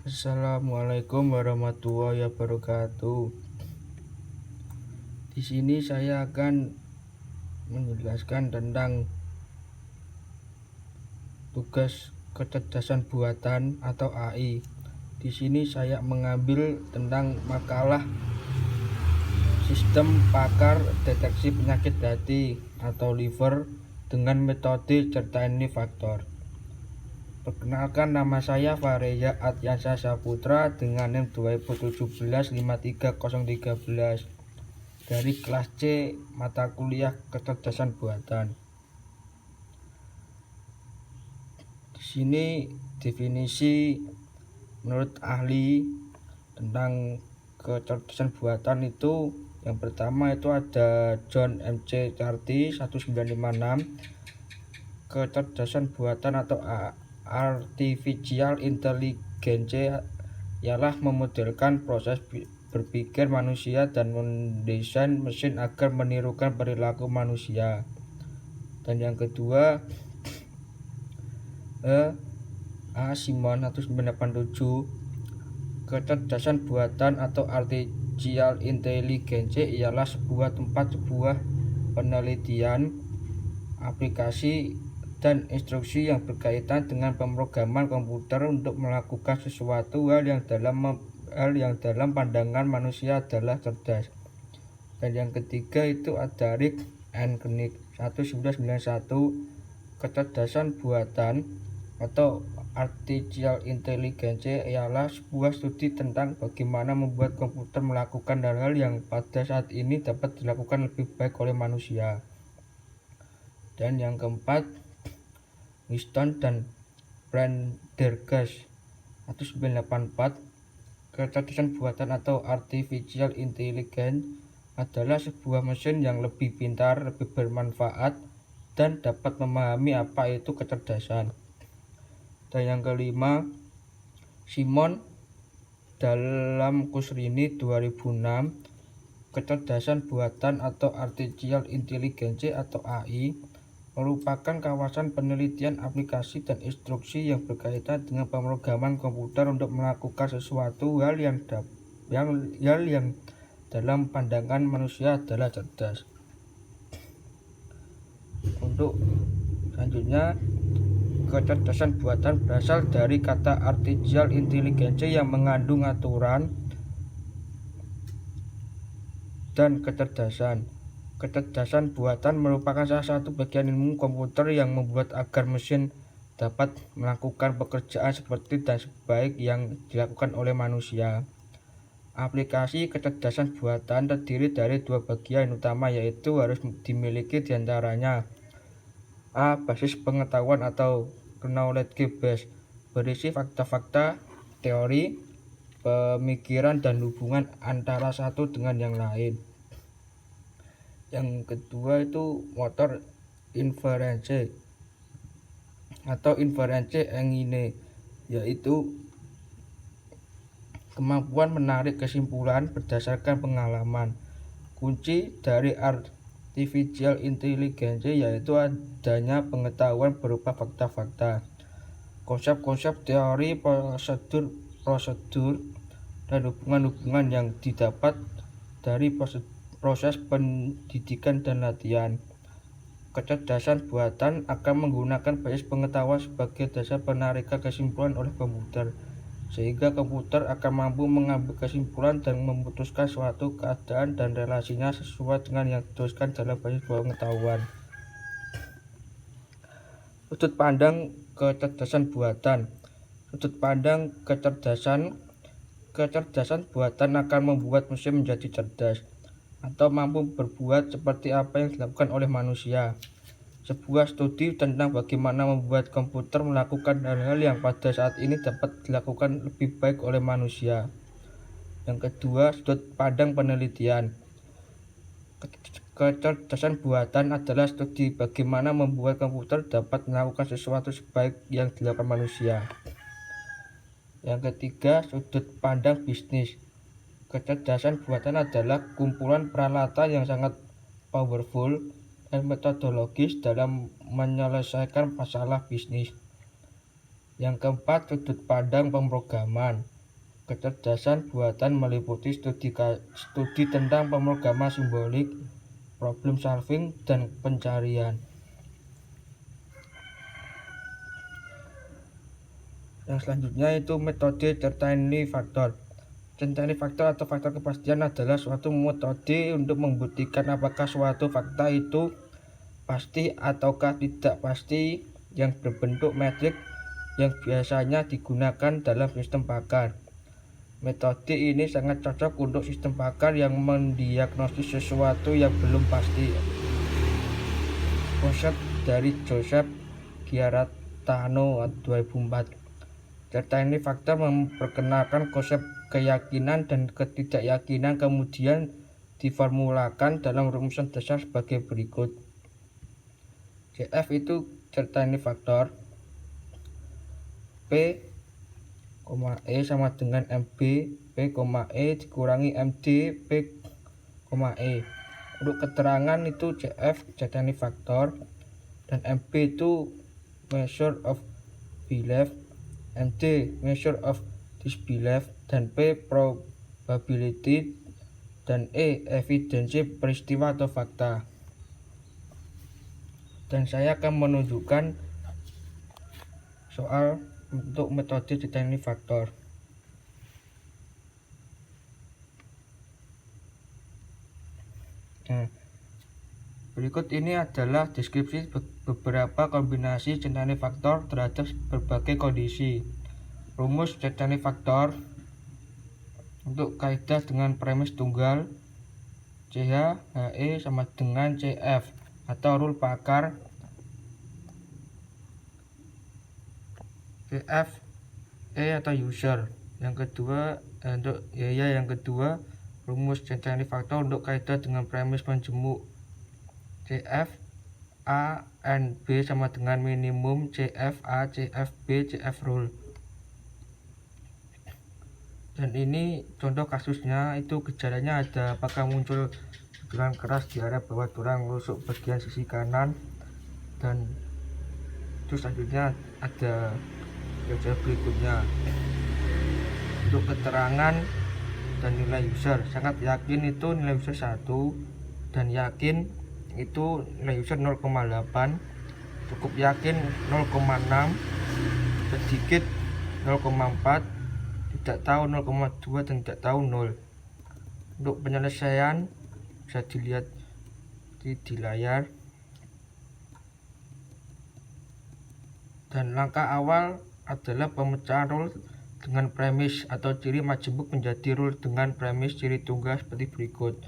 Assalamualaikum warahmatullahi wabarakatuh. Di sini saya akan menjelaskan tentang tugas kecerdasan buatan atau AI. Di sini saya mengambil tentang makalah sistem pakar deteksi penyakit hati atau liver dengan metode Certaini Faktor. Perkenalkan, nama saya Fareja Adyansyah Saputra dengan NIM 2017-53013 dari kelas C mata kuliah kecerdasan buatan. Di sini definisi menurut ahli tentang kecerdasan buatan itu, yang pertama itu ada John McCarthy 1956. Kecerdasan buatan atau Artificial Intelligence ialah memodelkan proses berpikir manusia dan mendesain mesin agar menirukan perilaku manusia. Dan yang kedua, Simon 1987. Kecerdasan buatan atau Artificial Intelligence ialah sebuah penelitian, aplikasi dan instruksi yang berkaitan dengan pemrograman komputer untuk melakukan sesuatu hal yang dalam pandangan manusia adalah cerdas. Dan yang ketiga itu ada Rick and Knight 1991. Kecerdasan buatan atau Artificial Intelligence ialah sebuah studi tentang bagaimana membuat komputer melakukan hal-hal yang pada saat ini dapat dilakukan lebih baik oleh manusia. Dan yang keempat, Winston dan Prendergast 1984. Kecerdasan buatan atau Artificial Intelligence adalah sebuah mesin yang lebih pintar, lebih bermanfaat, dan dapat memahami apa itu kecerdasan. Dan yang kelima, Simon dalam Kusrini 2006. Kecerdasan buatan atau Artificial Intelligence atau AI merupakan kawasan penelitian aplikasi dan instruksi yang berkaitan dengan pemrograman komputer untuk melakukan sesuatu hal yang dalam pandangan manusia adalah cerdas. Untuk selanjutnya, kecerdasan buatan berasal dari kata Artificial Intelligence yang mengandung aturan dan kecerdasan. Kecerdasan buatan merupakan salah satu bagian ilmu komputer yang membuat agar mesin dapat melakukan pekerjaan seperti dan sebaik yang dilakukan oleh manusia. Aplikasi kecerdasan buatan terdiri dari dua bagian utama, yaitu harus dimiliki diantaranya: A. Basis pengetahuan atau knowledge base, berisi fakta-fakta, teori, pemikiran, dan hubungan antara satu dengan yang lain. Yang kedua itu motor inference atau inference engine, yaitu kemampuan menarik kesimpulan berdasarkan pengalaman. Kunci dari Artificial Intelligence yaitu adanya pengetahuan berupa fakta-fakta, konsep-konsep, teori, prosedur, dan hubungan-hubungan yang didapat dari proses pendidikan dan latihan. Kecerdasan buatan akan menggunakan basis pengetahuan sebagai dasar penarikan kesimpulan oleh komputer, sehingga komputer akan mampu mengambil kesimpulan dan memutuskan suatu keadaan dan relasinya sesuai dengan yang dituliskan dalam basis pengetahuan. Sudut pandang kecerdasan buatan. Sudut pandang kecerdasan buatan akan membuat mesin menjadi cerdas atau mampu berbuat seperti apa yang dilakukan oleh manusia. Sebuah studi tentang bagaimana membuat komputer melakukan hal-hal yang pada saat ini dapat dilakukan lebih baik oleh manusia. Yang kedua, sudut pandang penelitian. Kecerdasan buatan adalah studi bagaimana membuat komputer dapat melakukan sesuatu sebaik yang dilakukan manusia. Yang ketiga, sudut pandang bisnis. Kecerdasan buatan adalah kumpulan peralatan yang sangat powerful dan metodologis dalam menyelesaikan masalah bisnis. Yang keempat, sudut pandang pemrograman. Kecerdasan buatan meliputi studi tentang pemrograman simbolik, problem solving, dan pencarian. Yang selanjutnya itu metode certainty factor. Certainty factor atau faktor kepastian adalah suatu metode untuk membuktikan apakah suatu fakta itu pasti ataukah tidak pasti yang berbentuk metrik yang biasanya digunakan dalam sistem pakar. Metode ini sangat cocok untuk sistem pakar yang mendiagnosis sesuatu yang belum pasti. Konsep dari Joseph Giarratano 2004. Certainty factor memperkenalkan konsep keyakinan dan ketidakyakinan, kemudian diformulakan dalam rumusan dasar sebagai berikut. CF itu certainty factor. P, E sama dengan MB, P, E dikurangi MD, P, E. Untuk keterangan itu CF certainty factor, dan MB itu measure of belief, MD measure of disbelief, dan P probability, dan E evidensi peristiwa atau fakta. Dan saya akan menunjukkan soal untuk metode certainty factor. Nah, berikut ini adalah deskripsi beberapa kombinasi certainty factor terhadap berbagai kondisi. Rumus certainty factor untuk kaidah dengan premis tunggal CH HE sama dengan CF atau rule pakar CF E atau user. Yang kedua untuk yang kedua rumus certainty factor untuk kaidah dengan premis menjemuk CF A and B sama dengan minimum CF A CF B CF rule. Dan ini contoh kasusnya, itu gejalanya ada apakah muncul benturan keras di area bawah tulang rusuk bagian sisi kanan, dan itu selanjutnya ada gejala berikutnya. Untuk keterangan dan nilai user, sangat yakin itu nilai user 1, dan yakin itu nilai user 0,8, cukup yakin 0,6, sedikit 0,4, tidak tahu 0,2, dan tidak tahu 0. Untuk penyelesaian bisa dilihat di layar. Dan langkah awal adalah pemecahan rule dengan premis atau ciri majemuk menjadi rule dengan premis ciri tunggal seperti berikut.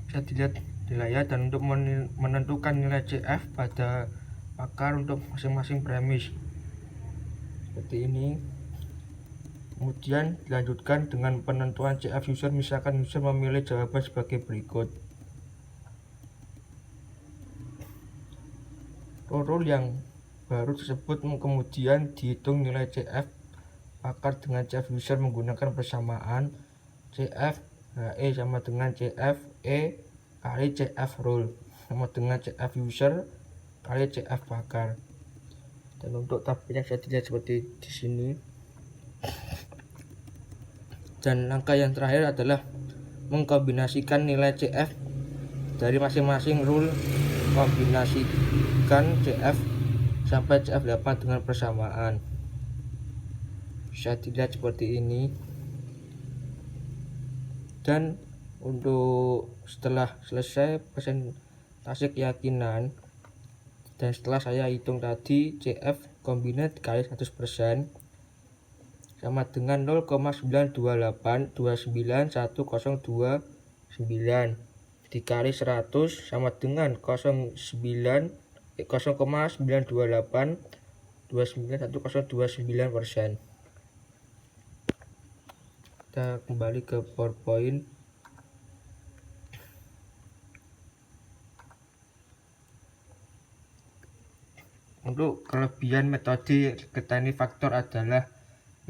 Bisa dilihat di layar. Dan untuk menentukan nilai CF pada pakar untuk masing-masing premis seperti ini. Kemudian dilanjutkan dengan penentuan CF user, misalkan user memilih jawaban sebagai berikut. Rule yang baru tersebut kemudian dihitung nilai CF pakar dengan CF user menggunakan persamaan CF HE sama dengan CF E kali CF rule sama dengan CF user kali CF pakar. Dan untuk tabelnya saya dilihat seperti di sini. Dan langkah yang terakhir adalah mengkombinasikan nilai CF dari masing-masing rule, kombinasikan CF sampai CF8 dengan persamaan. Bisa dilihat seperti ini. Dan untuk setelah selesai presentasi keyakinan, dan setelah saya hitung tadi CF combinate kali 100% sama dengan 0,928291029 dikali 100 sama dengan 0,928291029%. Kita kembali ke PowerPoint. Untuk kelebihan metode certainty factor adalah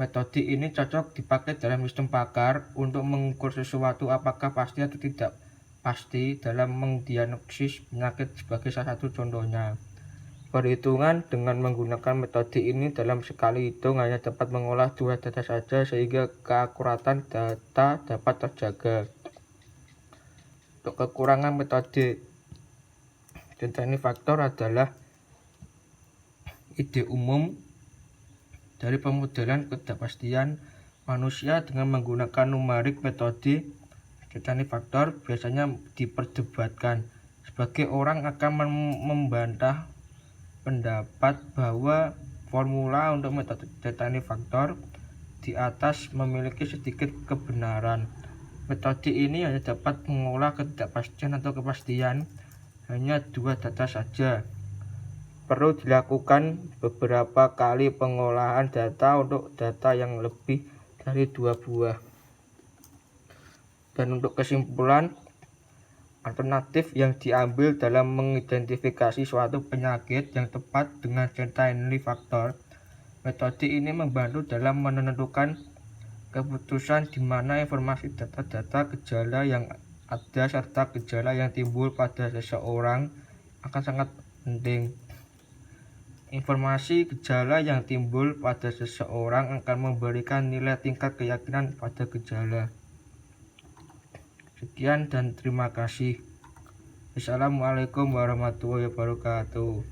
metode ini cocok dipakai dalam sistem pakar untuk mengukur sesuatu apakah pasti atau tidak pasti dalam mendiagnosis penyakit sebagai salah satu contohnya. Perhitungan dengan menggunakan metode ini dalam sekali hitung hanya dapat mengolah 2 data saja sehingga keakuratan data dapat terjaga. Untuk kekurangan metode determinis faktor adalah ide umum dari pemodelan ketidakpastian manusia dengan menggunakan numerik. Metode determinis faktor biasanya diperdebatkan. Sebagai orang akan membantah pendapat bahwa formula untuk metode determinis faktor di atas memiliki sedikit kebenaran. Metode ini hanya dapat mengolah ketidakpastian atau kepastian hanya 2 data saja. Perlu dilakukan beberapa kali pengolahan data untuk data yang lebih dari 2 buah. Dan untuk kesimpulan, alternatif yang diambil dalam mengidentifikasi suatu penyakit yang tepat dengan determinis faktor. Metode ini membantu dalam menentukan keputusan di mana informasi data-data gejala yang ada serta gejala yang timbul pada seseorang akan sangat penting. Informasi gejala yang timbul pada seseorang akan memberikan nilai tingkat keyakinan pada gejala. Sekian dan terima kasih. Assalamualaikum warahmatullahi wabarakatuh.